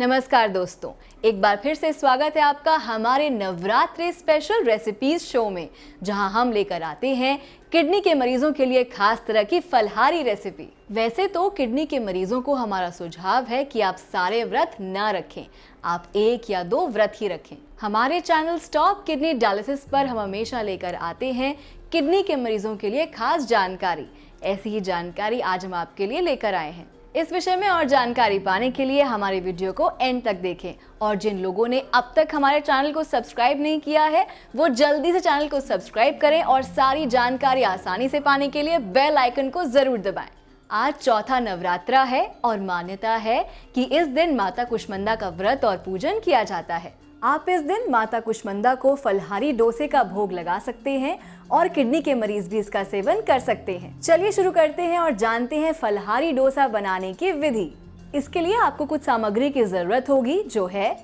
नमस्कार दोस्तों, एक बार फिर से स्वागत है आपका हमारे नवरात्रि स्पेशल रेसिपीज शो में, जहां हम लेकर आते हैं किडनी के मरीजों के लिए खास तरह की फलाहारी रेसिपी। वैसे तो किडनी के मरीजों को हमारा सुझाव है कि आप सारे व्रत ना रखें, आप 1 या 2 व्रत ही रखें। हमारे चैनल स्टॉप किडनी डायलिसिस पर हम हमेशा लेकर आते हैं किडनी के मरीजों के लिए खास जानकारी। ऐसी ही जानकारी आज हम आपके लिए लेकर आए हैं। इस विषय में और जानकारी पाने के लिए हमारे वीडियो को एंड तक देखें, और जिन लोगों ने अब तक हमारे चैनल को सब्सक्राइब नहीं किया है वो जल्दी से चैनल को सब्सक्राइब करें और सारी जानकारी आसानी से पाने के लिए बेल आइकन को जरूर दबाएं। आज चौथा नवरात्रा है और मान्यता है कि इस दिन माता कुष्मांडा का व्रत और पूजन किया जाता है। आप इस दिन माता कुष्मांडा को फलाहारी डोसे का भोग लगा सकते हैं और किडनी के मरीज भी इसका सेवन कर सकते हैं। चलिए शुरू करते हैं और जानते हैं फलाहारी डोसा बनाने की विधि। इसके लिए आपको कुछ सामग्री की जरूरत होगी, जो है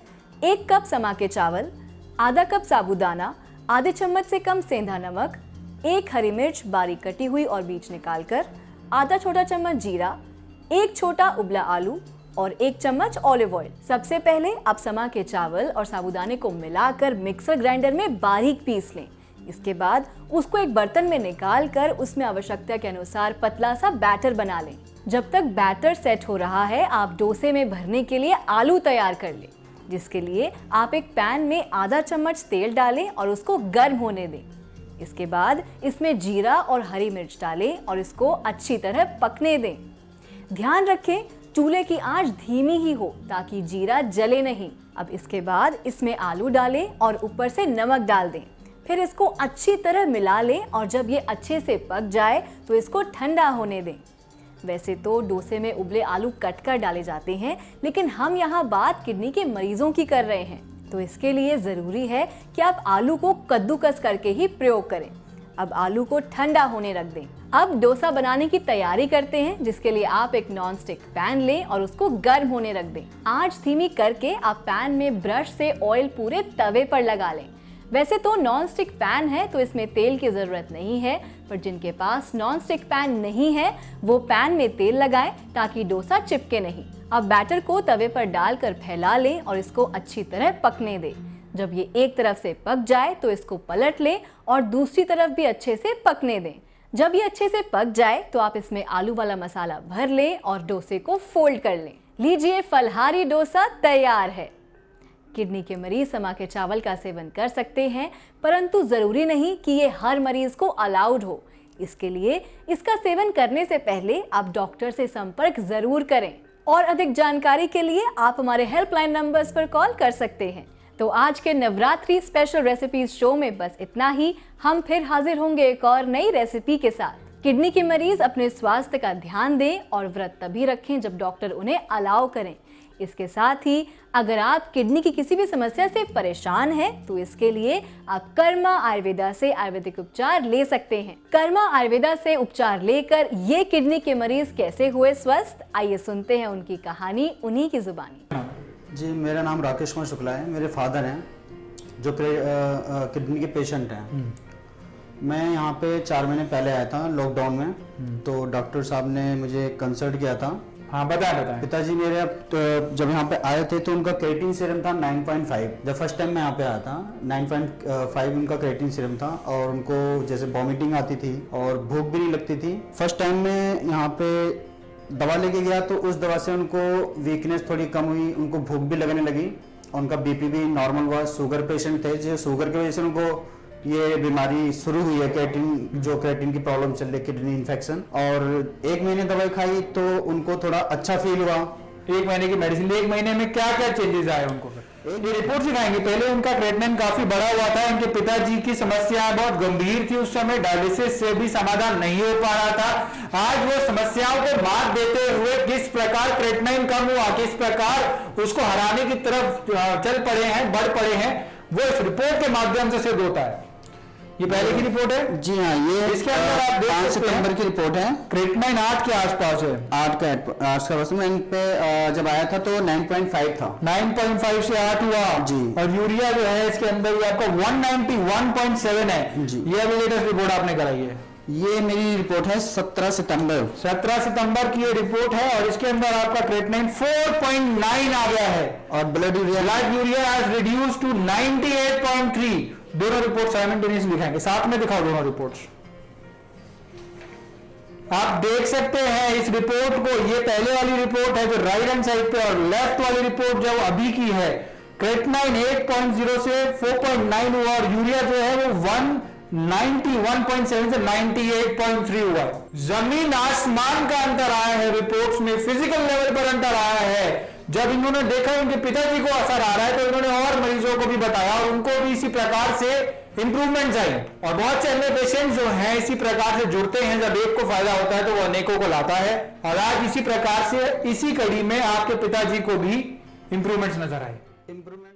1 कप समा के चावल, आधा कप साबूदाना, आधे चम्मच से कम सेंधा नमक, 1 हरी मिर्च बारीक कटी हुई और बीज निकालकर, आधा छोटा चम्मच जीरा, 1 छोटा उबला आलू और 1 चम्मच ऑलिव ऑयल। सबसे पहले आप समा के चावल और साबूदाने को मिलाकर मिक्सर ग्राइंडर में बारीक पीस लें। इसके बाद उसको एक बर्तन में निकाल कर उसमें आवश्यकता के अनुसार पतला सा बैटर बना लें। जब तक बैटर सेट हो रहा है, आप डोसे में भरने के लिए आलू तैयार कर लें, जिसके लिए आप एक पैन में आधा चम्मच तेल डालें और उसको गर्म होने दें। इसके बाद इसमें जीरा और हरी मिर्च डालें और इसको अच्छी तरह पकने दें। ध्यान रखें चूल्हे की आंच धीमी ही हो ताकि जीरा जले नहीं। अब इसके बाद इसमें आलू डालें और ऊपर से नमक डाल दें। फिर इसको अच्छी तरह मिला लें और जब ये अच्छे से पक जाए तो इसको ठंडा होने दें। वैसे तो डोसे में उबले आलू कट कर डाले जाते हैं, लेकिन हम यहाँ बात किडनी के मरीजों की कर रहे हैं, तो इसके लिए ज़रूरी है कि आप आलू को कद्दूकस करके ही प्रयोग करें। अब आलू को ठंडा होने रख दें। अब डोसा बनाने की तैयारी करते हैं, जिसके लिए आप एक नॉन स्टिक पैन लें और उसको गर्म होने रख दें। आंच धीमी करके आप पैन में ब्रश से ऑयल पूरे तवे पर लगा लें। वैसे तो नॉन स्टिक पैन है तो इसमें तेल की ज़रूरत नहीं है, पर जिनके पास नॉन स्टिक पैन नहीं है वो पैन में तेल लगाएं ताकि डोसा चिपके नहीं। अब बैटर को तवे पर डालकर फैला लें और इसको अच्छी तरह पकने दें। जब ये एक तरफ से पक जाए तो इसको पलट लें और दूसरी तरफ भी अच्छे से पकने दें। जब ये अच्छे से पक जाए तो आप इसमें आलू वाला मसाला भर लें और डोसे को फोल्ड कर लें। लीजिए, फलाहारी डोसा तैयार है। किडनी के मरीज समा के चावल का सेवन कर सकते हैं, परंतु जरूरी नहीं कि ये हर मरीज को अलाउड हो। इसके लिए इसका सेवन करने से पहले आप डॉक्टर से संपर्क जरूर करें, और अधिक जानकारी के लिए आप हमारे हेल्पलाइन नंबर्स पर कॉल कर सकते हैं। तो आज के नवरात्रि स्पेशल रेसिपीज शो में बस इतना ही। हम फिर हाजिर होंगे एक और नई रेसिपी के साथ। किडनी के मरीज अपने स्वास्थ्य का ध्यान दें और व्रत तभी रखें जब डॉक्टर उन्हें अलाउ करें। इसके साथ ही अगर आप किडनी की किसी भी समस्या से परेशान हैं तो इसके लिए आप कर्मा आयुर्वेदा से आयुर्वेदिक उपचार ले सकते हैं। कर्मा आयुर्वेदा से उपचार लेकर ये किडनी के मरीज कैसे हुए स्वस्थ, आइए सुनते हैं उनकी कहानी उन्हीं की जुबानी। जी, मेरा नाम राकेश कुमार शुक्ला है। मेरे फादर हैं जो किडनी के पेशेंट हैं। मैं यहाँ पे 4 महीने पहले आया था लॉकडाउन में, तो डॉक्टर साहब ने मुझे कंसल्ट किया था। हाँ, बताएं। पिताजी मेरे तो जब यहाँ पे आए थे तो उनका क्रिएटिन सीरम था 9.5। जब फर्स्ट टाइम मैं यहाँ पे आया था 9.5 उनका क्रिएटिन सीरम था, और उनको जैसे वॉमिटिंग आती थी और भूख भी नहीं लगती थी। फर्स्ट टाइम में यहाँ पे दवा लेके गया तो उस दवा से उनको वीकनेस थोड़ी कम हुई, उनको भूख भी लगने लगी, और उनका बीपी भी नॉर्मल हुआ। शुगर पेशेंट थे, जो शुगर की वजह से उनको ये बीमारी शुरू हुई है, क्रिएटिन की प्रॉब्लम चल रही, किडनी इन्फेक्शन। और 1 महीने दवाई खाई तो उनको थोड़ा अच्छा फील हुआ। 1 महीने की मेडिसिन, 1 महीने में क्या क्या चेंजेस आए उनको? ये रिपोर्ट दिखाएंगे। पहले उनका क्रिएटिनिन काफी बढ़ा हुआ था, उनके पिताजी की समस्या बहुत गंभीर थी, उस समय डायलिसिस से भी समाधान नहीं हो पा रहा था। आज वो समस्याओं को मात देते हुए किस प्रकार क्रिएटिनिन कम हुआ, किस प्रकार उसको हराने की तरफ चल पड़े हैं, बढ़ पड़े हैं, वो इस रिपोर्ट के माध्यम से सिद्ध होता है। ये पहले की रिपोर्ट है? जी हाँ, ये इसके अंदर आप देख 5 सकते हैं सितंबर की रिपोर्ट है। क्रिएटिनिन 8 के आसपास है। 8 के आसपास में इन पे जब आया था तो 9.5 था। 9.5 से 8 हुआ जी। और यूरिया जो है इसके अंदर ये आपका 191.7 है जी। ये अभी लेटेस्ट रिपोर्ट आपने कराई है। ये मेरी रिपोर्ट है 17 सितंबर। 17 सितंबर की ये रिपोर्ट है और इसके अंदर आपका क्रेटिनिन 4.9 आ गया है और blood urea has reduce to 98.3। दोनों रिपोर्ट साइमल्टेनियसली दिखाएंगे, साथ में दिखाओ दोनों रिपोर्ट्स। आप देख सकते हैं इस रिपोर्ट को, ये पहले वाली रिपोर्ट है जो राइट हैंड साइड पे, और लेफ्ट वाली रिपोर्ट जो अभी की है। क्रेटिनिन 8.0 से 4.9 हुआ और यूरिया जो है वो 191.7 से 98.3 हुआ। जमीन आसमान का अंतर आया है रिपोर्ट्स में, फिजिकल लेवल पर अंतर आया है। जब इन्होंने देखा उनके पिताजी को असर आ रहा है तो इन्होंने और मरीजों को भी बताया और उनको भी इसी प्रकार से इंप्रूवमेंट्स आई। और बहुत से अन्य पेशेंट जो हैं इसी प्रकार से जुड़ते हैं, जब एक को फायदा होता है तो वो अनेकों को लाता है। और आज इसी प्रकार से इसी कड़ी में आपके पिताजी को भी इंप्रूवमेंट्स नजर आए। इम्प्रूवमेंट